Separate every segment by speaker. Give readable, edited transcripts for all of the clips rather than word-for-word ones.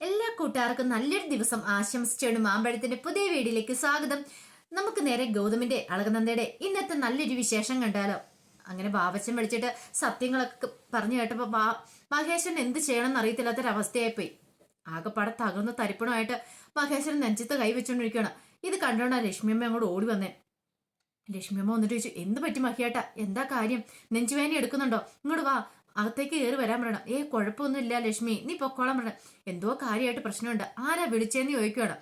Speaker 1: എല്ലാ കൂട്ടുകാർക്കും നല്ലൊരു ദിവസം ആശംസിച്ചാണ് മാമ്പഴത്തിന്റെ പുതിയ വീഡിയോയിലേക്ക് സ്വാഗതം. നമുക്ക് നേരെ ഗൗതമിന്റെ അളകനന്ദയുടെ ഇന്നത്തെ നല്ലൊരു വിശേഷം കണ്ടാലോ. അങ്ങനെ ബാബച്ചൻ വിളിച്ചിട്ട് സത്യങ്ങളൊക്കെ പറഞ്ഞു കേട്ടപ്പോ മഹേശ്വരൻ എന്ത് ചെയ്യണമെന്ന് അറിയത്തില്ലാത്തൊരവസ്ഥയായിപ്പോയി. ആകെപ്പാടെ തകർന്ന തരിപ്പണമായിട്ട് മഹേശ്വരൻ നെഞ്ചത്ത് കൈവച്ചുകൊണ്ടിരിക്കുകയാണ്. ഇത് കണ്ടോണ്ടാ ലക്ഷ്മിയമ്മ അങ്ങോട്ട് ഓടി വന്നേ. ലക്ഷ്മിയമ്മ വന്നിട്ട് ചോദിച്ചു, എന്ത് പറ്റി മഹിയേട്ടാ, എന്താ കാര്യം, നെഞ്ചുവേദന എടുക്കുന്നുണ്ടോ, ഇങ്ങോട്ട് വാ, അകത്തേക്ക് കയറി വരാൻ പറയണം. കുഴപ്പമൊന്നും ഇല്ല ലക്ഷ്മി, നീ പൊക്കോളാൻ പറയണം. എന്തോ കാര്യമായിട്ട് പ്രശ്നമുണ്ട്, ആരാ വിളിച്ചേന്ന് ചോദിക്കുകയാണ്.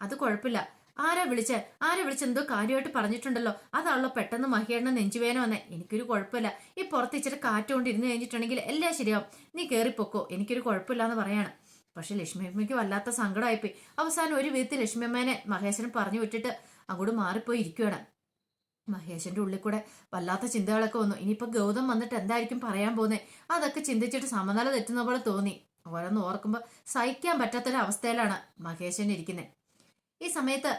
Speaker 1: അത് കുഴപ്പമില്ല, ആരാ വിളിച്ച എന്തോ കാര്യമായിട്ട് പറഞ്ഞിട്ടുണ്ടല്ലോ, അതാണല്ലോ പെട്ടെന്ന് മഹിയേട്ടന് നെഞ്ചുവേദന വന്നേ. എനിക്കൊരു കുഴപ്പമില്ല, ഈ പുറത്ത് ഇച്ചിരി കാറ്റ് കൊണ്ട് ഇരുന്ന് കഴിഞ്ഞിട്ടുണ്ടെങ്കിൽ എല്ലാം ശരിയാവും, നീ കയറിപ്പൊക്കോ, എനിക്കൊരു കുഴപ്പമില്ല എന്ന് പറയാണ്. പക്ഷെ ലക്ഷ്മിയമ്മയ്ക്ക് വല്ലാത്ത സങ്കടമായിപ്പോയി. അവസാനം ഒരു വിധത്തിൽ ലക്ഷ്മിയമ്മേനെ മഹേശ്വരൻ പറഞ്ഞു വിട്ടിട്ട് അങ്ങോട്ട് മാറിപ്പോയി ഇരിക്കുകയാണ്. മഹേഷിന്റെ ഉള്ളിൽ കൂടെ വല്ലാത്ത ചിന്തകളൊക്കെ വന്നു. ഇനിയിപ്പോ ഗൗതം വന്നിട്ട് എന്തായിരിക്കും പറയാൻ പോകുന്നത്, അതൊക്കെ ചിന്തിച്ചിട്ട് സമനില തെറ്റുന്ന പോലെ തോന്നി. ഓരോന്ന് ഓർക്കുമ്പോൾ സഹിക്കാൻ പറ്റാത്തൊരവസ്ഥയിലാണ് മഹേശൻ ഇരിക്കുന്നത്. ഈ സമയത്ത്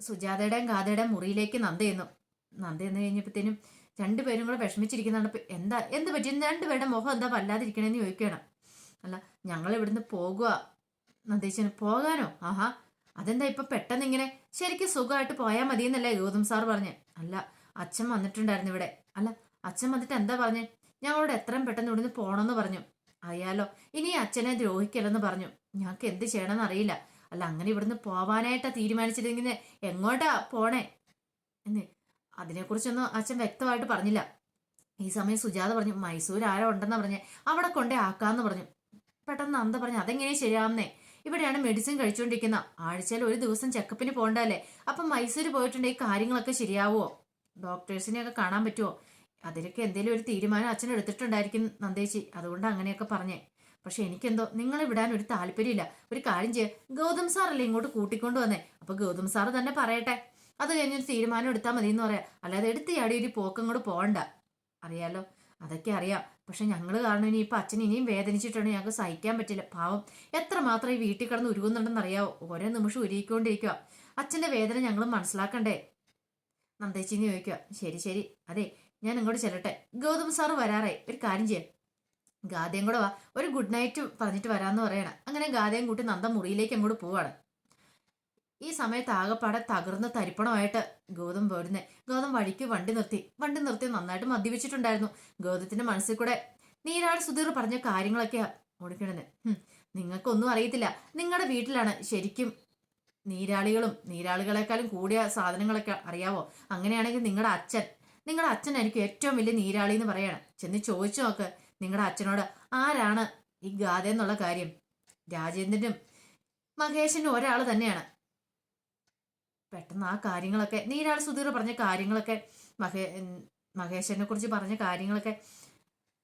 Speaker 1: സുജാതയുടെയും ഗാഥയുടെയും മുറിയിലേക്ക് നന്ദ ചെന്നു കഴിഞ്ഞപ്പോഴത്തേനും രണ്ടുപേരും കൂടെ വിഷമിച്ചിരിക്കുന്നുണ്ട്. എന്ത് പറ്റി, രണ്ടുപേരുടെ മുഖം എന്താ വല്ലാതിരിക്കണേന്ന് ചോദിക്കുകയാണ്. അല്ല, ഞങ്ങൾ ഇവിടുന്ന് പോകുക നന്ദേച്ചന്. പോകാനോ? ആഹാ, അതെന്താ ഇപ്പൊ പെട്ടെന്ന് ഇങ്ങനെ, ശരിക്കും സുഖമായിട്ട് പോയാൽ മതിയെന്നല്ലേ ഗൗതം സാർ പറഞ്ഞേ? അല്ല, അച്ഛൻ വന്നിട്ടുണ്ടായിരുന്നു ഇവിടെ. അല്ല, അച്ഛൻ വന്നിട്ട് എന്താ പറഞ്ഞേ? ഞങ്ങളോട് എത്രയും പെട്ടെന്ന് ഇവിടുന്ന് പോണമെന്ന് പറഞ്ഞു. അറിയാലോ, ഇനി അച്ഛനെ ദ്രോഹിക്കലെന്ന് പറഞ്ഞു. ഞങ്ങൾക്ക് എന്ത് ചെയ്യണമെന്ന് അറിയില്ല. അല്ല, അങ്ങനെ ഇവിടുന്ന് പോവാനായിട്ടാ തീരുമാനിച്ചിരുന്നെങ്കിൽ എങ്ങോട്ടാ പോണേ എന്ന് അതിനെക്കുറിച്ചൊന്നും അച്ഛൻ വ്യക്തമായിട്ട് പറഞ്ഞില്ല. ഈ സമയം സുജാത പറഞ്ഞു, മൈസൂർ ആരോ ഉണ്ടെന്നാ പറഞ്ഞേ, അവിടെ കൊണ്ടേ ആക്കാന്ന് പറഞ്ഞു. പെട്ടെന്ന് നന്ദ പറഞ്ഞു, അതെങ്ങനെ ശരിയാവുന്നേ, ഇവിടെയാണ് മെഡിസിൻ കഴിച്ചുകൊണ്ടിരിക്കുന്ന, ആഴ്ചയിൽ ഒരു ദിവസം ചെക്കപ്പിന് പോകണ്ടല്ലേ, അപ്പം മൈസൂർ പോയിട്ടുണ്ടെങ്കിൽ കാര്യങ്ങളൊക്കെ ശരിയാവുമോ, ഡോക്ടേഴ്സിനെയൊക്കെ കാണാൻ പറ്റുമോ, അതിലൊക്കെ എന്തെങ്കിലും ഒരു തീരുമാനം അച്ഛൻ എടുത്തിട്ടുണ്ടായിരിക്കും നന്ദേച്ചി, അതുകൊണ്ട് അങ്ങനെയൊക്കെ പറഞ്ഞേ. പക്ഷെ എനിക്കെന്തോ നിങ്ങളെ വിടാൻ ഒരു താല്പര്യമില്ല. ഒരു കാര്യം ചെയ്യ, ഗൗതം സാറല്ലേ ഇങ്ങോട്ട് കൂട്ടിക്കൊണ്ട് വന്നേ, അപ്പൊ ഗൗതം സാറ് തന്നെ പറയട്ടെ, അത് കഴിഞ്ഞൊരു തീരുമാനം എടുത്താൽ മതി എന്ന് പറയാം. അല്ലാതെ എടുത്ത് ചാടി ഒരു പോക്കങ്ങോട്ട് പോകണ്ട. അറിയാലോ, അതൊക്കെ അറിയാം. പക്ഷെ ഞങ്ങൾ കാരണം ഇനി ഇപ്പൊ അച്ഛൻ ഇനിയും വേദനിച്ചിട്ടുണ്ട്, ഞങ്ങൾക്ക് സഹിക്കാൻ പറ്റില്ല. പാവം എത്രമാത്രം ഈ വീട്ടിൽ കിടന്ന് ഉരുകുന്നുണ്ടെന്ന് അറിയാവോ, ഓരോ നിമിഷം ഉരുകിക്കൊണ്ടിരിക്കുക. അച്ഛന്റെ വേദന ഞങ്ങൾ മനസ്സിലാക്കണ്ടേ നന്ദേച്ചിന്ന് ചോദിക്കുക. ശരി ശരി, അതെ, ഞാൻ ഇങ്ങോട്ട് ചെല്ലട്ടെ, ഗൗതം സാറ് വരാറായി, ഒരു കാര്യം ചെയ്യാം, ഗാഥയും കൂടെ വാ, ഒരു ഗുഡ് നൈറ്റ് പറഞ്ഞിട്ട് വരാമെന്ന് പറയണം. അങ്ങനെ ഗാഥയും കൂട്ടി നന്ദ മുറിയിലേക്ക് അങ്ങോട്ട് പോവാണ്. ഈ സമയത്ത് ആകെപ്പാടെ തകർന്ന തരിപ്പണമായിട്ട് ഗൗതം പോരുന്നേ. ഗൗതം വഴിക്ക് വണ്ടി നിർത്തി നന്നായിട്ട് മദ്യപിച്ചിട്ടുണ്ടായിരുന്നു. ഗൗതത്തിന്റെ മനസ്സിൽ കൂടെ നീരാൾ സുധീർ പറഞ്ഞ കാര്യങ്ങളൊക്കെയാ ഓടിക്കണത്. നിങ്ങൾക്കൊന്നും അറിയത്തില്ല, നിങ്ങളുടെ വീട്ടിലാണ് ശരിക്കും നീരാളികളെക്കാളും കൂടിയ സാധനങ്ങളൊക്കെ അറിയാവോ. അങ്ങനെയാണെങ്കിൽ നിങ്ങളുടെ അച്ഛനായിരിക്കും ഏറ്റവും വലിയ നീരാളി എന്ന് പറയണം. ചെന്ന് ചോദിച്ചു നോക്ക് നിങ്ങളുടെ അച്ഛനോട്, ആരാണ് ഈ ഗാഥ എന്നുള്ള കാര്യം. രാജേന്ദ്രനും മഹേഷനും ഒരാൾ തന്നെയാണ്. പെട്ടെന്ന് ആ കാര്യങ്ങളൊക്കെ നീരാൾ സുധീർ പറഞ്ഞ കാര്യങ്ങളൊക്കെ മഹേശ്വരനെ കുറിച്ച് പറഞ്ഞ കാര്യങ്ങളൊക്കെ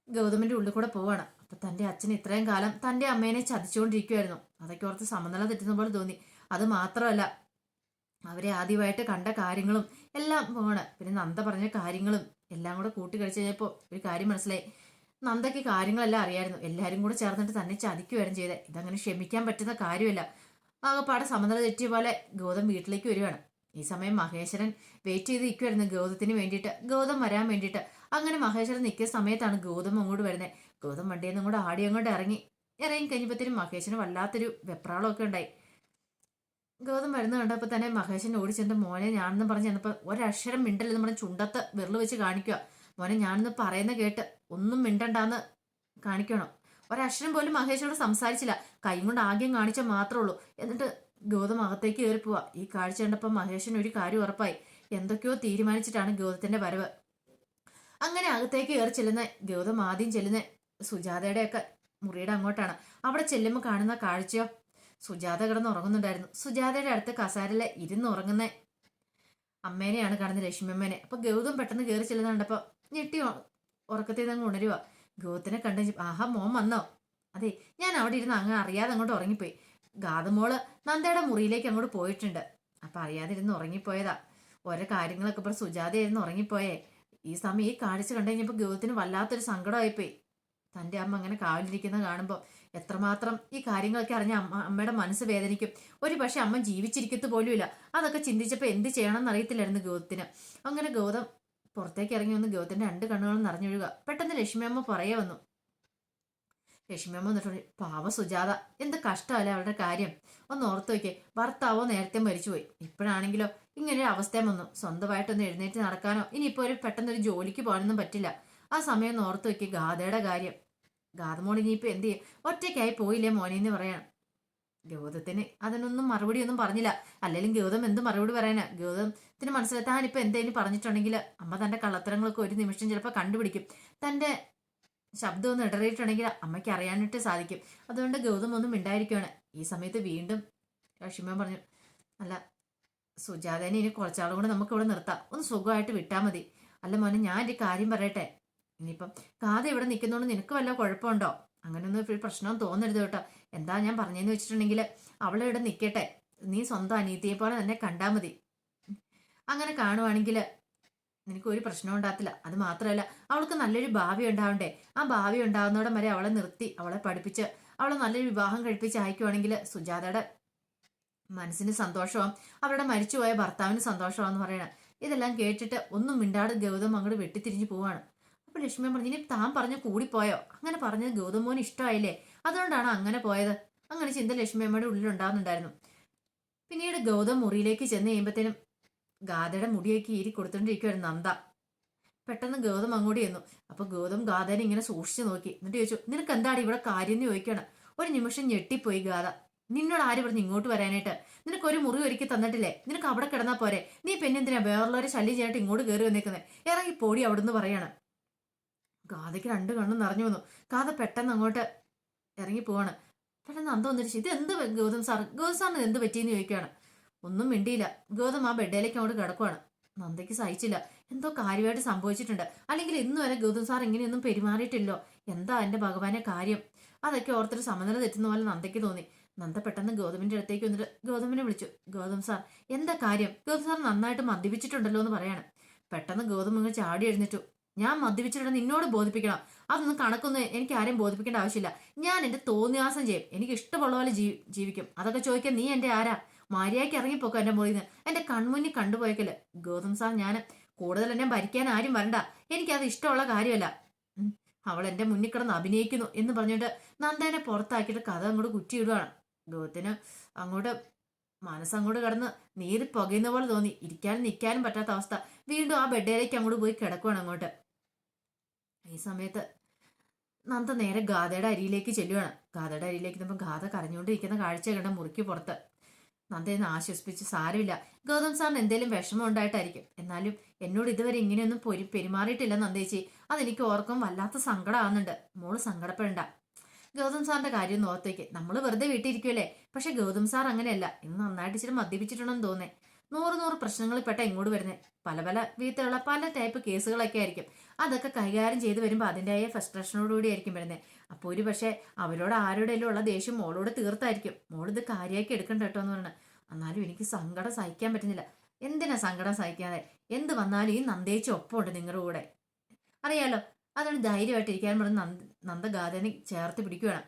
Speaker 1: ഗൗതമിന്റെ ഉള്ളിൽ കൂടെ പോവാണ്. അപ്പൊ തന്റെ അച്ഛൻ ഇത്രയും കാലം തന്റെ അമ്മേനെ ചതിച്ചുകൊണ്ടിരിക്കുവായിരുന്നു. അതൊക്കെ ഓർത്ത് സമനില തെറ്റുന്ന പോലെ തോന്നി. അത് മാത്രമല്ല, അവരെ ആദ്യമായിട്ട് കണ്ട കാര്യങ്ങളും എല്ലാം പോവാണ്. പിന്നെ നന്ദ പറഞ്ഞ കാര്യങ്ങളും എല്ലാം കൂടെ കൂട്ടി കഴിച്ചു കഴിഞ്ഞപ്പോ ഒരു കാര്യം മനസ്സിലായി, നന്ദയ്ക്ക് കാര്യങ്ങളെല്ലാം അറിയായിരുന്നു. എല്ലാരും കൂടെ ചേർന്നിട്ട് തന്നെ ചതിക്കുവായിരുന്നു ചെയ്തത്. ഇതങ്ങനെ ക്ഷമിക്കാൻ പറ്റുന്ന കാര്യമല്ല. ആകെപ്പാടെ സമനില തെറ്റിയ പോലെ ഗൗതം വീട്ടിലേക്ക് വരികയാണ്. ഈ സമയം മഹേശ്വരൻ വെയിറ്റ് ചെയ്ത് നിൽക്കുമായിരുന്നു ഗൗതത്തിന് വേണ്ടിയിട്ട്, ഗൗതം വരാൻ വേണ്ടിയിട്ട്. അങ്ങനെ മഹേശ്വരൻ നിൽക്കുന്ന സമയത്താണ് ഗൗതം അങ്ങോട്ട് വരുന്നത്. ഗൗതം വണ്ടിയിൽ നിന്നും കൂടെ ആടി അങ്ങോട്ട് ഇറങ്ങി കഴിഞ്ഞപ്പോഴത്തേനും മഹേശ്വരന് വല്ലാത്തൊരു വെപ്രാളമൊക്കെ ഉണ്ടായി. ഗൗതം വരുന്ന കണ്ടപ്പോൾ തന്നെ മഹേശ്വരൻ ഓടിച്ചെന്ന്, മോനെ ഞാനെന്ന് പറഞ്ഞ് ചെന്നപ്പോൾ ഒരക്ഷരം മിണ്ടല്ലെന്ന് പറഞ്ഞ് ചുണ്ടത്ത് വിരൽ വെച്ച് കാണിക്കുക. മോനെ ഞാനെന്ന് പറയുന്ന കേട്ട് ഒന്നും മിണ്ടണ്ടാന്ന് കാണിക്കണം. ഒരക്ഷരം പോലും മഹേഷിനോട് സംസാരിച്ചില്ല, കൈ കൊണ്ട് ആദ്യം കാണിച്ചാൽ മാത്രമേ ഉള്ളൂ. എന്നിട്ട് ഗൗതം അകത്തേക്ക് കയറി പോവാ. ഈ കാഴ്ച കണ്ടപ്പോൾ മഹേഷിന് ഒരു കാര്യം ഉറപ്പായി, എന്തൊക്കെയോ തീരുമാനിച്ചിട്ടാണ് ഗൗതത്തിന്റെ വരവ്. അങ്ങനെ അകത്തേക്ക് കയറി ചെല്ലുന്ന ഗൗതം ആദ്യം ചെല്ലുന്ന സുജാതയുടെ ഒക്കെ മുറിയുടെ അങ്ങോട്ടാണ്. അവിടെ ചെല്ലുമ്പോൾ കാണുന്ന കാഴ്ചയോ, സുജാത കിടന്ന് ഉറങ്ങുന്നുണ്ടായിരുന്നു. സുജാതയുടെ അടുത്ത് കസാരയില് ഇരുന്ന് ഉറങ്ങുന്ന അമ്മേനെയാണ് കാണുന്നത്, ലക്ഷ്മിയമ്മേനെ. അപ്പൊ ഗൗതം പെട്ടെന്ന് കയറി ചെല്ലുന്ന കണ്ടപ്പോ ഞെട്ടി ഉറക്കത്തിൽ നിന്ന് അങ്ങ് ഉണരുക. ഗൗതത്തിനെ കണ്ടു, ആഹാ മോൻ വന്നോ? അതെ, ഞാൻ അവിടെ ഇരുന്ന് അങ്ങ് അറിയാതെ അങ്ങോട്ട് ഉറങ്ങിപ്പോയി. ഗാതമോള് നന്ദയുടെ മുറിയിലേക്ക് അങ്ങോട്ട് പോയിട്ടുണ്ട്, അപ്പൊ അറിയാതിരുന്ന് ഉറങ്ങിപ്പോയതാ. ഓരോ കാര്യങ്ങളൊക്കെ ഇപ്പോൾ സുജാതയായിരുന്നു ഉറങ്ങിപ്പോയേ. ഈ സമയം ഈ കാഴ്ച കണ്ടു കഴിഞ്ഞപ്പോൾ ഗൗതത്തിന് വല്ലാത്തൊരു സങ്കടമായിപ്പോയി. തൻ്റെ അമ്മ അങ്ങനെ കാവിലിരിക്കുന്നത് കാണുമ്പോൾ എത്രമാത്രം ഈ കാര്യങ്ങളൊക്കെ അറിഞ്ഞ അമ്മയുടെ മനസ്സ് വേദനിക്കും. ഒരു പക്ഷെ അമ്മ ജീവിച്ചിരിക്കത്ത് പോലുമില്ല. അതൊക്കെ ചിന്തിച്ചപ്പോൾ എന്ത് ചെയ്യണമെന്ന് അറിയത്തില്ലായിരുന്നു ഗൗതത്തിന്. അങ്ങനെ ഗൗതം പുറത്തേക്ക് ഇറങ്ങി വന്ന് ഗൗതത്തിന്റെ രണ്ട് കണ്ണുകളും നിറഞ്ഞൊഴുക. പെട്ടെന്ന് ലക്ഷ്മി അമ്മ പറയേ വന്നു, ലക്ഷ്മിയമ്മ എന്നിട്ടുണ്ട് പാവ സുജാത, എന്ത് കഷ്ടമല്ലേ അവളുടെ കാര്യം. ഒന്ന് ഓർത്ത് നോക്കിയേ, ഭർത്താവോ നേരത്തെ മരിച്ചുപോയി, ഇപ്പോഴാണെങ്കിലോ ഇങ്ങനെ ഒരു അവസ്ഥയും വന്നു. സ്വന്തമായിട്ടൊന്ന് എഴുന്നേറ്റ് നടക്കാനോ ഇനിയിപ്പോ ഒരു പെട്ടെന്നൊരു ജോലിക്ക് പോകാനൊന്നും പറ്റില്ല. ആ സമയം ഒന്ന് ഓർത്ത് നോക്കി ഗാഥയുടെ കാര്യം. ഗാഥമോൾ ഇനിയിപ്പോ എന്ത് ചെയ്യും, ഒറ്റയ്ക്കായി പോയില്ലേ മോനെന്ന് പറയണം. ഗൗതത്തിന് അതിനൊന്നും മറുപടി ഒന്നും പറഞ്ഞില്ല. അല്ലെങ്കിൽ ഗൗതം എന്ത് മറുപടി പറയാനാ? ഗൗതത്തിന് മനസ്സിലെത്താൻ ഇപ്പൊ എന്തെങ്കിലും പറഞ്ഞിട്ടുണ്ടെങ്കിൽ അമ്മ തന്റെ കള്ളത്തരങ്ങളൊക്കെ ഒരു നിമിഷം ചിലപ്പോൾ കണ്ടുപിടിക്കും. തന്റെ ശബ്ദം ഒന്ന് ഇടറിയിട്ടുണ്ടെങ്കിൽ അമ്മയ്ക്ക് അറിയാനായിട്ട് സാധിക്കും. അതുകൊണ്ട് ഗൗതം ഒന്നും മിണ്ടായിരിക്കുകയാണ്. ഈ സമയത്ത് വീണ്ടും ലക്ഷ്മിയമ്മ പറഞ്ഞു, അല്ല സുജാതേനെ ഇനി കുറച്ചാളും കൂടെ നമുക്ക് ഇവിടെ നിർത്താം, ഒന്ന് സുഖമായിട്ട് വിട്ടാൽ മതി. അല്ല മോനെ, ഞാൻ ഒരു കാര്യം പറയട്ടെ, ഇനിയിപ്പം കാത ഇവിടെ നിൽക്കുന്നതുകൊണ്ട് നിനക്ക് വല്ല കുഴപ്പമുണ്ടോ? അങ്ങനെയൊന്നും ഒരു പ്രശ്നവും തോന്നരുത് കേട്ടോ. എന്താ ഞാൻ പറഞ്ഞതെന്ന് വെച്ചിട്ടുണ്ടെങ്കിൽ അവളെ ഇവിടെ നിൽക്കട്ടെ, നീ സ്വന്തം അനീതിയെ പോലെ തന്നെ കണ്ടാൽ മതി. അങ്ങനെ കാണുവാണെങ്കിൽ നിനക്ക് ഒരു പ്രശ്നം ഉണ്ടാകത്തില്ല. അത് മാത്രമല്ല, അവൾക്ക് നല്ലൊരു ഭാവി ഉണ്ടാവണ്ടേ? ആ ഭാവി ഉണ്ടാകുന്നോടം വരെ അവളെ നിർത്തി അവളെ പഠിപ്പിച്ച് അവളെ നല്ലൊരു വിവാഹം കഴിപ്പിച്ച് അയക്കുവാണെങ്കിൽ സുജാതയുടെ മനസ്സിന് സന്തോഷമാവും, അവരുടെ മരിച്ചുപോയ ഭർത്താവിന് സന്തോഷമാവെന്ന് പറയണം. ഇതെല്ലാം കേട്ടിട്ട് ഒന്നും മിണ്ടാട് ഗൗതം അങ്ങോട്ട് വെട്ടിത്തിരിഞ്ഞു പോവാണ്. അപ്പൊ ലക്ഷ്മി പറഞ്ഞു, ഇനി താൻ പറഞ്ഞ കൂടിപ്പോയോ? അങ്ങനെ പറഞ്ഞത് ഗൗതം മോന് ഇഷ്ടമായില്ലേ, അതുകൊണ്ടാണ് അങ്ങനെ പോയത്. അങ്ങനെ ചിന്ത ലക്ഷ്മിയമ്മയുടെ ഉള്ളിൽ ഉണ്ടാകുന്നുണ്ടായിരുന്നു. പിന്നീട് ഗൗതം മുറിയിലേക്ക് ചെന്ന് കഴിയുമ്പോഴത്തേനും ഗാഥയുടെ മുടിയൊക്കെ ഈരി കൊടുത്തോണ്ടിരിക്കുവായിരുന്നു നന്ദ. പെട്ടെന്ന് ഗൗതം അങ്ങോട്ട് ചെന്നു. അപ്പൊ ഗൗതം ഗാഥനെ ഇങ്ങനെ സൂക്ഷിച്ചു നോക്കി. എന്നിട്ട് ചോദിച്ചു, നിനക്ക് എന്താണ് ഇവിടെ കാര്യം എന്ന് ചോദിക്കണം. ഒരു നിമിഷം ഞെട്ടിപ്പോയി ഗാഥ. നിന്നോട് ആര് പറഞ്ഞു ഇങ്ങോട്ട് വരാനായിട്ട്? നിനക്ക് ഒരു മുറി ഒരുക്കി തന്നിട്ടില്ലേ? നിനക്ക് അവിടെ കിടന്നാ പോരെ? നീ പിന്നെ എന്തിനാ വേറുള്ളവരെ ശല്യം ചെയ്യാനായിട്ട് ഇങ്ങോട്ട് കയറി വന്നേക്കുന്നത്? ഇറങ്ങി പോടി അവിടുന്ന് പറയാണ്. ഗാഥയ്ക്ക് രണ്ട് കണ്ണും നിറഞ്ഞു വന്നു. ഗാഥ പെട്ടെന്ന് അങ്ങോട്ട് ഇറങ്ങി പോവാണ്. പെട്ടെന്ന് അന്തം വന്നിട്ട്, ഇത് എന്ത് ഗൗതം സാറിന് എന്ത് പറ്റിയെന്ന് ചോദിക്കുകയാണ്. ഒന്നും മിണ്ടിയില്ല. ഗൗതം ആ ബെഡിലേക്ക് അങ്ങോട്ട് കിടക്കുവാണ്. നന്ദയ്ക്ക് സഹിച്ചില്ല, എന്തോ കാര്യമായിട്ട് സംഭവിച്ചിട്ടുണ്ട്. അല്ലെങ്കിൽ ഇന്ന് വരെ ഗൗതം സാർ ഇങ്ങനെയൊന്നും പെരുമാറിയിട്ടില്ലോ. എന്താ എന്റെ ഭഗവാനെ കാര്യം? അതൊക്കെ ഓർത്തൊരു സമനില തെറ്റുന്ന പോലെ നന്ദയ്ക്ക് തോന്നി. നന്ദ പെട്ടെന്ന് ഗൗതമിന്റെ അടുത്തേക്ക് വന്നിട്ട് ഗൗതമിനെ വിളിച്ചു. ഗൗതം സാർ, എന്താ കാര്യം? ഗൗതം സാർ നന്നായിട്ട് മദ്യപിച്ചിട്ടുണ്ടല്ലോ എന്ന് പറയാണ്. പെട്ടെന്ന് ഗൗതം ഇങ്ങനെ ചാടി എഴുന്നേറ്റു. ഞാൻ മദ്യപിച്ചിട്ടുണ്ടെന്ന് നിന്നോട് ബോധിപ്പിക്കണം. അതൊന്നും കണക്കൊന്നും എനിക്ക് ആരെയും ബോധിപ്പിക്കേണ്ട ആവശ്യമില്ല. ഞാൻ എന്റെ തോന്നിയാസം ചെയ്യും, എനിക്ക് ഇഷ്ടമുള്ള പോലെ ജീവിക്കും. അതൊക്കെ ചോദിക്കാൻ നീ എന്റെ ആരാ? മര്യാദയ്ക്ക് ഇറങ്ങിപ്പോക്കോ എന്റെ മുറിയിൽ നിന്ന്. എന്റെ കൺമുന്നിൽ കണ്ടുപോയേക്കല്. ഗൗതം സാർ, ഞാൻ കൂടുതൽ എന്നെ ഭരിക്കാൻ ആരും വരണ്ട. എനിക്കത് ഇഷ്ടമുള്ള കാര്യമല്ല. അവൾ എന്റെ മുന്നിൽ കിടന്ന് അഭിനയിക്കുന്നു എന്ന് പറഞ്ഞിട്ട് നന്ദേനെ പുറത്താക്കിയിട്ട് കഥ അങ്ങോട്ട് കുറ്റിയിടുകയാണ്. ഗൗതത്തിന് അങ്ങോട്ട് മനസ്സങ്ങോട്ട് കിടന്ന് നീര് പുകയുന്ന പോലെ തോന്നി. ഇരിക്കാനും നിൽക്കാനും പറ്റാത്ത അവസ്ഥ. വീണ്ടും ആ ബെഡിലേക്ക് അങ്ങോട്ട് പോയി കിടക്കുവാണ് അങ്ങോട്ട്. ഈ സമയത്ത് നന്ദ നേരെ ഗാഥയുടെ അരിയിലേക്ക് ചെല്ലുവാണ്. ഗാഥയുടെ അരിയിലേക്ക് നിന്നപ്പോൾ ഗാഥ കരഞ്ഞുകൊണ്ടിരിക്കുന്ന കാഴ്ച കണ്ട മുറിക്ക് പുറത്ത്. നന്ദയെന്ന് ആശ്വസിപ്പിച്ച്, സാരമില്ല, ഗൗതം സാറിന് എന്തെങ്കിലും വിഷമം ഉണ്ടായിട്ടായിരിക്കും, എന്നാലും എന്നോട് ഇതുവരെ ഇങ്ങനെയൊന്നും പെരുമാറിയിട്ടില്ല നന്ദേച്ചി. അതെനിക്ക് ഓർക്കും വല്ലാത്ത സങ്കടമാകുന്നുണ്ട്. മോള് സങ്കടപ്പെടണ്ട. ഗൗതം സാറിന്റെ കാര്യം ഒന്ന് ഓർത്തേക്ക്. നമ്മൾ വെറുതെ വീട്ടിരിക്കുമല്ലേ? പക്ഷെ ഗൗതം സാർ അങ്ങനെയല്ല. ഇന്ന് നന്നായിട്ട് ഇച്ചിരി മദ്യപിച്ചിട്ടുണ്ടെന്ന് തോന്നേ. നൂറ് പ്രശ്നങ്ങളിൽ പെട്ട ഇങ്ങോട്ട് വരുന്നേ. പല വിധത്തിലുള്ള പല ടൈപ്പ് കേസുകളൊക്കെ ആയിരിക്കും. അതൊക്കെ കൈകാര്യം ചെയ്ത് വരുമ്പോൾ അതിൻ്റെതായ ഫ്രസ്ട്രേഷനോടുകൂടി ആയിരിക്കും വരുന്നത്. അപ്പോൾ ഒരു പക്ഷേ അവരോട് ആരുടെയെങ്കിലും ഉള്ള ദേഷ്യം മോളോട് തീർത്തായിരിക്കും. മോളിത് കാര്യമാക്കി എടുക്കണ്ട കേട്ടോ എന്ന് പറഞ്ഞാൽ, എന്നാലും എനിക്ക് സങ്കടം സഹിക്കാൻ പറ്റുന്നില്ല. എന്തിനാ സങ്കടം സഹിക്കാതെ? എന്ത് വന്നാലും ഈ നന്ദേച്ചി ഒപ്പമുണ്ട് നിങ്ങളുടെ കൂടെ, അറിയാലോ. അതാണ് ധൈര്യമായിട്ട് ഇരിക്കാൻ പറഞ്ഞ് നന്ദ ഗാഥനെ ചേർത്ത് പിടിക്കുകയാണ്.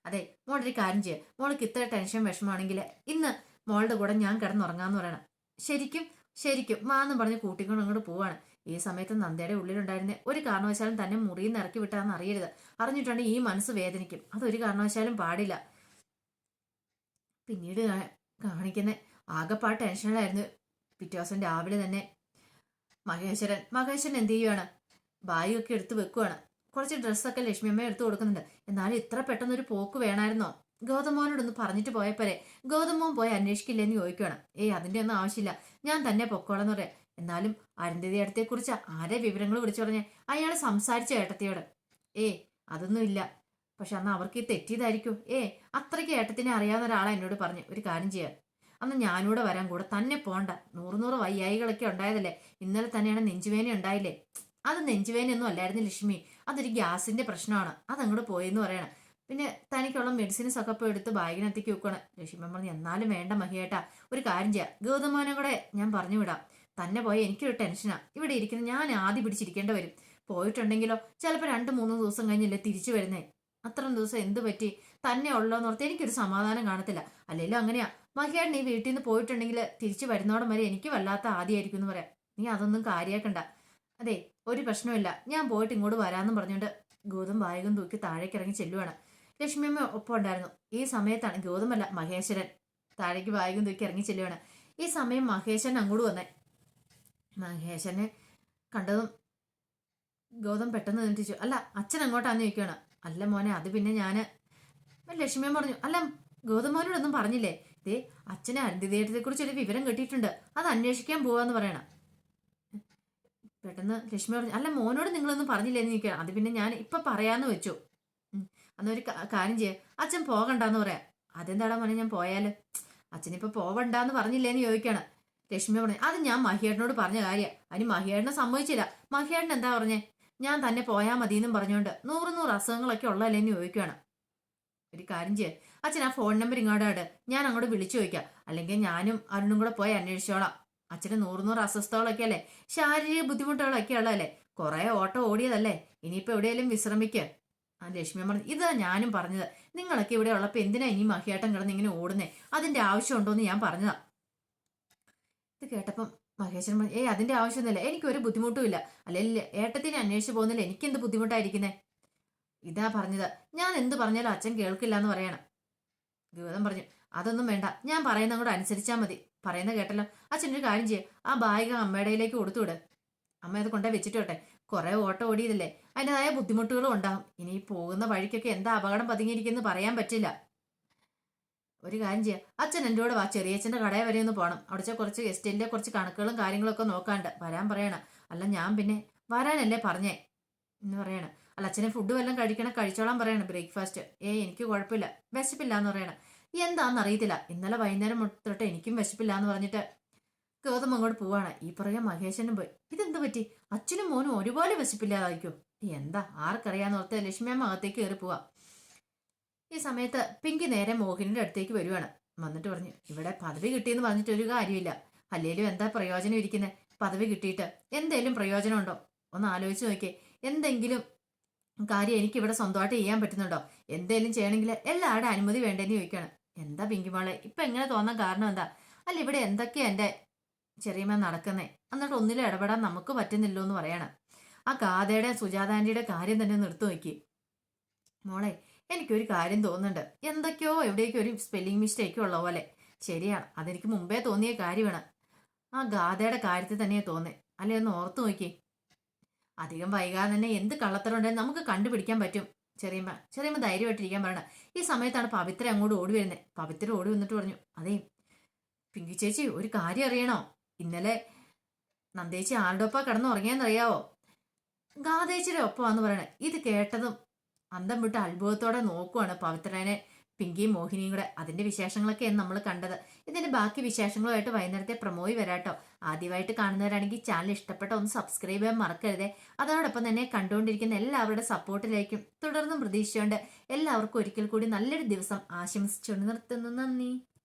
Speaker 1: അതെ, മോളൊരു കാര്യം ചെയ്യുക. മോൾക്ക് ഇത്ര ടെൻഷൻ വിഷമമാണെങ്കിൽ ഇന്ന് മോളുടെ കൂടെ ഞാൻ കിടന്നുറങ്ങാന്ന് പറയണം. ശരിക്കും ശരിക്കും മാന്നും പറഞ്ഞ് കൂട്ടിക്കൊണ്ട് അങ്ങോട്ട് പോവാണ്. ഈ സമയത്ത് നന്ദയുടെ ഉള്ളിലുണ്ടായിരുന്ന ഒരു കാരണവശാലും തന്നെ മുറിയിൽ നിന്ന് ഇറക്കി വിട്ടാന്ന് അറിയരുത്. അറിഞ്ഞിട്ടുണ്ടെങ്കിൽ ഈ മനസ്സ് വേദനിക്കും. അതൊരു കാരണവശാലും പാടില്ല. പിന്നീട് കാണിക്കുന്ന ആകെപ്പാട് ടെൻഷനിലായിരുന്നു. പിറ്റേ ദിവസം രാവിലെ തന്നെ മഹേശ്വരൻ എന്ത് ചെയ്യുവാണ്? ബാഗൊക്കെ എടുത്ത് വെക്കുവാണ്. കുറച്ച് ഡ്രസ്സൊക്കെ ലക്ഷ്മിയമ്മ എടുത്തു കൊടുക്കുന്നുണ്ട്. എന്നാലും ഇത്ര പെട്ടെന്നൊരു പോക്ക് വേണമായിരുന്നോ? ഗൗതമോനോടൊന്ന് പറഞ്ഞിട്ട് പോയപ്പോരെ. ഗൗതമോൻ പോയി അന്വേഷിക്കില്ലെന്ന് ചോദിക്കുകയാണ്. അതിന്റെ ഒന്നും ആവശ്യമില്ല, ഞാൻ തന്നെ പൊക്കോളെന്ന് പറയാം. എന്നാലും അരുന്ധതി ഏട്ടത്തെക്കുറിച്ച് ആരെ വിവരങ്ങൾ വിളിച്ചു പറഞ്ഞേ? അയാൾ സംസാരിച്ച ഏട്ടത്തിയോട്. അതൊന്നും ഇല്ല. പക്ഷെ അന്ന് അവർക്ക് ഈ തെറ്റിയതായിരിക്കും. അത്രയ്ക്ക് ഏട്ടത്തിനെ അറിയാവുന്ന ഒരാളെ എന്നോട് പറഞ്ഞു, ഒരു കാര്യം ചെയ്യാൻ, അന്ന് ഞാനൂടെ വരാൻ, കൂടെ തന്നെ പോണ്ട. നൂറ് വയ്യായികളൊക്കെ ഉണ്ടായതല്ലേ. ഇന്നലെ തന്നെയാണ് നെഞ്ചുവേന ഉണ്ടായില്ലേ? അത് നെഞ്ചുവേനയൊന്നും അല്ലായിരുന്നു ലക്ഷ്മി, അതൊരു ഗ്യാസിന്റെ പ്രശ്നമാണ്. അതങ്ങോട്ട് പോയെന്ന് പറയണം. പിന്നെ തനിക്കുള്ള മെഡിസിൻസ് ഒക്കെ ഇപ്പോൾ എടുത്ത് ബാഗിനകത്തേക്ക് വെക്കണം. ലക്ഷ്മി പറഞ്ഞു, എന്നാലും വേണ്ട മഹിയേട്ടാ, ഒരു കാര്യം ചെയ്യാം, ഗൗതമോനെ കൂടെ ഞാൻ പറഞ്ഞു വിടാം. തന്നെ പോയി എനിക്കൊരു ടെൻഷനാ. ഇവിടെ ഇരിക്കുന്ന ഞാൻ ആദ്യം പിടിച്ചിരിക്കേണ്ടി വരും. പോയിട്ടുണ്ടെങ്കിലോ ചിലപ്പോൾ 2-3 ദിവസം കഴിഞ്ഞല്ലേ തിരിച്ചു വരുന്നേ. അത്രയും ദിവസം എന്ത് പറ്റി? തന്നെ ഉള്ളോന്ന് ഓർത്ത് എനിക്കൊരു സമാധാനം കാണത്തില്ല. അല്ലെങ്കിലും അങ്ങനെയാ മഹിയേട്ടൻ ഈ വീട്ടിൽ നിന്ന് പോയിട്ടുണ്ടെങ്കിൽ തിരിച്ചു വരുന്നോടം വരെ എനിക്ക് വല്ലാത്ത ആദ്യമായിരിക്കും എന്ന് പറയാം. നീ അതൊന്നും കാര്യാക്കണ്ട. അതെ, ഒരു പ്രശ്നമില്ല, ഞാൻ പോയിട്ട് ഇങ്ങോട്ട് വരാമെന്നും പറഞ്ഞുകൊണ്ട് ഗൗതം ബാഗും തൂക്കി താഴേക്ക് ഇറങ്ങി ചെല്ലുവാണ്. ലക്ഷ്മിയമ്മ ഒപ്പം ഉണ്ടായിരുന്നു. ഈ സമയത്താണ് ഗൗതമല്ല മഹേശ്വരൻ താഴേക്ക് ബാഗും തൂക്കി ഇറങ്ങി ചെല്ലുവാണ്. ഈ സമയം മഹേശ്വരൻ അങ്ങോട്ട് വന്നേ. മഹേശ്വരനെ കണ്ടതും ഗൗതം പെട്ടെന്ന് നിന്നിച്ചു. അല്ല അച്ഛൻ അങ്ങോട്ടാന്ന് ചോദിക്കുകയാണ്. അല്ല മോനെ, അത് പിന്നെ ഞാന് ലക്ഷ്മിയമ്മ പറഞ്ഞു. അല്ല ഗൗതം മോനോടൊന്നും പറഞ്ഞില്ലേ? ദേ അച്ഛനെ അരുന്ധതിയെ കുറിച്ച് ഒരു വിവരം കിട്ടിയിട്ടുണ്ട്, അത് അന്വേഷിക്കാൻ പോവാന്ന് പറയണം. പെട്ടെന്ന് ലക്ഷ്മി പറഞ്ഞു. അല്ല മോനോട് നിങ്ങളൊന്നും പറഞ്ഞില്ലേന്ന് ചോദിക്കണം. അത് പിന്നെ ഞാൻ ഇപ്പൊ പറയാന്ന് വെച്ചു. അന്നൊരു കാര്യം ചെയ്യാം, അച്ഛൻ പോകണ്ടെന്ന് പറയാം. അതെന്താടാ മോനെ ഞാൻ പോയാല്? അച്ഛനിപ്പൊ പോവണ്ടെന്ന് പറഞ്ഞില്ലേന്ന് ചോദിക്കാണ്. ലക്ഷ്മി പറഞ്ഞു. അത് ഞാൻ മഹിയേട്ടനോട് പറഞ്ഞ കാര്യം, അതിന് മഹിയേട്ടനെ സമ്മതിച്ചില്ല. മഹിയേട്ടൻ എന്താ പറഞ്ഞേ? ഞാൻ തന്നെ പോയാൽ മതിയെന്നും പറഞ്ഞുകൊണ്ട് നൂറ് അസുഖങ്ങളൊക്കെ ഉള്ളതല്ലേന്ന് ചോദിക്കുകയാണ്. ഒരു കാര്യം ചെയ്യാം, അച്ഛൻ ആ ഫോൺ നമ്പർ ഇങ്ങോട്ടാട്, ഞാൻ അങ്ങോട്ട് വിളിച്ചു ചോദിക്കാം. അല്ലെങ്കിൽ ഞാനും അരുണും കൂടെ പോയി അന്വേഷിച്ചോളാം. അച്ഛന് നൂറ് അസ്വസ്ഥതകളൊക്കെ അല്ലേ, ശാരീരിക ബുദ്ധിമുട്ടുകളൊക്കെ ഉള്ളതല്ലേ, കുറെ ഓട്ടം ഓടിയതല്ലേ, ഇനിയിപ്പോ എവിടെയെങ്കിലും വിശ്രമിക്കുക. ആ ലക്ഷ്മി പറഞ്ഞു. ഇതാ ഞാനും പറഞ്ഞത്, നിങ്ങളൊക്കെ ഇവിടെ ഉള്ളപ്പോ എന്തിനാ ഇനി മഹിയാട്ടം കിടന്ന് ഇങ്ങനെ ഓടുന്നേ? അതിന്റെ ആവശ്യമുണ്ടോന്ന് ഞാൻ പറഞ്ഞതാ. ഇത് കേട്ടപ്പം മഹേശ്വരൻ പറഞ്ഞു. അതിന്റെ ആവശ്യമൊന്നുമില്ല, എനിക്കൊരു ബുദ്ധിമുട്ടും ഇല്ല. അല്ലെങ്കിൽ ഏട്ടത്തിനെ അന്വേഷിച്ച് പോകുന്നില്ല, എനിക്കെന്ത് ബുദ്ധിമുട്ടായിരിക്കുന്നേ? ഇതാ പറഞ്ഞത്, ഞാൻ എന്ത് പറഞ്ഞാലും അച്ഛൻ കേൾക്കില്ല എന്ന് പറയണം. ഗൗതം പറഞ്ഞു. അതൊന്നും വേണ്ട, ഞാൻ പറയുന്ന കൂടെ അനുസരിച്ചാൽ മതി. പറയുന്ന കേട്ടല്ലോ. അച്ഛനൊരു കാര്യം ചെയ്യും, ആ ബാഗ് അമ്മയുടെയിലേക്ക് കൊടുത്തുവിട്. അമ്മ അത് കൊണ്ടേ വെച്ചിട്ടോട്ടെ. കുറെ ഓട്ടം ഓടിയതല്ലേ, അതിൻ്റെതായ ബുദ്ധിമുട്ടുകളും ഉണ്ടാവും. ഇനി പോകുന്ന വഴിക്കൊക്കെ എന്താ അപകടം പതുങ്ങിയിരിക്കുന്നു പറയാൻ പറ്റില്ല. ഒരു കാര്യം ചെയ്യാം, അച്ഛൻ എൻ്റെ കൂടെ വാ, ചെറിയച്ഛൻ്റെ കടയിൽ വരെ ഒന്ന് പോകണം. അവിടെ കുറച്ച് ഗസ്റ്റിൻ്റെ കുറച്ച് കണക്കുകളും കാര്യങ്ങളൊക്കെ നോക്കാണ്ട് വരാൻ പറയണം. അല്ല ഞാൻ പിന്നെ വരാനല്ലേ പറഞ്ഞേ എന്ന് പറയണം. അല്ല അച്ഛനെ ഫുഡ് വല്ലതും കഴിച്ചോളാൻ പറയണം, ബ്രേക്ക്ഫാസ്റ്റ്. എനിക്ക് കുഴപ്പമില്ല, വിശപ്പില്ല എന്ന് പറയണം. എന്താണെന്ന് അറിയത്തില്ല, ഇന്നലെ വൈകുന്നേരം തൊട്ട് എനിക്കും വിശപ്പില്ല എന്ന് പറഞ്ഞിട്ട് ഗൗതം അങ്ങോട്ട് പോവാണ്. ഈ പുറകെ മഹേശനും പോയി. ഇതെന്ത് പറ്റി? അച്ഛനും മോനും ഒരുപോലെ വിശപ്പില്ലാതായിരിക്കും. എന്താ ആർക്കറിയാന്ന് ഓർത്ത് ലക്ഷ്മിയമ്മ അകത്തേക്ക് കയറി പോവാ. ഈ സമയത്ത് പിങ്കി നേരെ മോഹിനിയുടെ അടുത്തേക്ക് വരുവാണ്. വന്നിട്ട് പറഞ്ഞു. ഇവിടെ പദവി കിട്ടിയെന്ന് പറഞ്ഞിട്ട് ഒരു കാര്യമില്ല, അല്ലേലും എന്താ പ്രയോജനം ഇരിക്കുന്നത്? പദവി കിട്ടിയിട്ട് എന്തേലും പ്രയോജനം ഉണ്ടോ? ഒന്ന് ആലോചിച്ച് നോക്കിയേ. എന്തെങ്കിലും കാര്യം എനിക്ക് ഇവിടെ സ്വന്തമായിട്ട് ചെയ്യാൻ പറ്റുന്നുണ്ടോ? എന്തേലും ചെയ്യണമെങ്കിൽ എല്ലാവരുടെ അനുമതി വേണ്ടേന്ന് ചോദിക്കാണ്. എന്താ പിങ്കിമോളെ ഇപ്പൊ എങ്ങനെ തോന്നാൻ കാരണം എന്താ? അല്ല ഇവിടെ എന്തൊക്കെയാ എന്റെ ചെറിയമ്മ നടക്കുന്നേ, എന്നിട്ട് ഒന്നിലും ഇടപെടാൻ നമുക്ക് പറ്റുന്നില്ലോ എന്ന് പറയണം. ആ ഗാഥയുടെ സുജാത ആന്റിയുടെ കാര്യം തന്നെ നിർത്തി നോക്കി. മോളെ എനിക്കൊരു കാര്യം തോന്നുന്നുണ്ട്, എന്തൊക്കെയോ എവിടേക്കോ ഒരു സ്പെല്ലിംഗ് മിസ്റ്റേക്ക് ഉള്ള പോലെ. ശരിയാണ്, അതെനിക്ക് മുമ്പേ തോന്നിയ കാര്യമാണ്. ആ ഗാഥയുടെ കാര്യത്തിൽ തന്നെയാ തോന്നേ. അല്ലെ ഒന്ന് ഓർത്തു നോക്കി. അധികം വൈകാതെ തന്നെ എന്ത് കള്ളത്തരം ഉണ്ടെന്ന് നമുക്ക് കണ്ടുപിടിക്കാൻ പറ്റും. ചെറിയമ്മ ധൈര്യമായിട്ടിരിക്കാൻ പറയണം. ഈ സമയത്താണ് പവിത്ര അങ്ങോട്ട് ഓടി വരുന്നത്. പവിത്ര ഓടി വന്നിട്ട് പറഞ്ഞു. അതേ പിങ്കി ചേച്ചി, ഒരു കാര്യം അറിയണോ? ഇന്നലെ നന്ദേച്ചി ആരുടെ ഒപ്പാ കിടന്ന് ഉറങ്ങിയെന്നറിയാവോ? ഗാദേച്ചിയുടെ ഒപ്പമാന്ന് പറയണേ. ഇത് കേട്ടതും അന്തം വിട്ട് അത്ഭുതത്തോടെ നോക്കുവാണ് പവിത്രനെ പിങ്കിയും മോഹിനിയും കൂടെ. അതിന്റെ വിശേഷങ്ങളൊക്കെയാണ് നമ്മൾ കണ്ടത്. ഇതിന്റെ ബാക്കി വിശേഷങ്ങളുമായിട്ട് വൈകുന്നേരത്തെ പ്രമോയി വരാട്ടോ. ആദ്യമായിട്ട് കാണുന്നവരാണെങ്കിൽ ചാനൽ ഇഷ്ടപ്പെട്ട ഒന്ന് സബ്സ്ക്രൈബ് ചെയ്യാൻ മറക്കരുതേ. അതോടൊപ്പം തന്നെ കണ്ടുകൊണ്ടിരിക്കുന്ന എല്ലാവരുടെ സപ്പോർട്ടിലേക്കും തുടർന്നും പ്രതീക്ഷിച്ചുകൊണ്ട് എല്ലാവർക്കും ഒരിക്കൽ കൂടി നല്ലൊരു ദിവസം ആശംസിച്ചുകൊണ്ട് നിർത്തുന്നു. നന്ദി.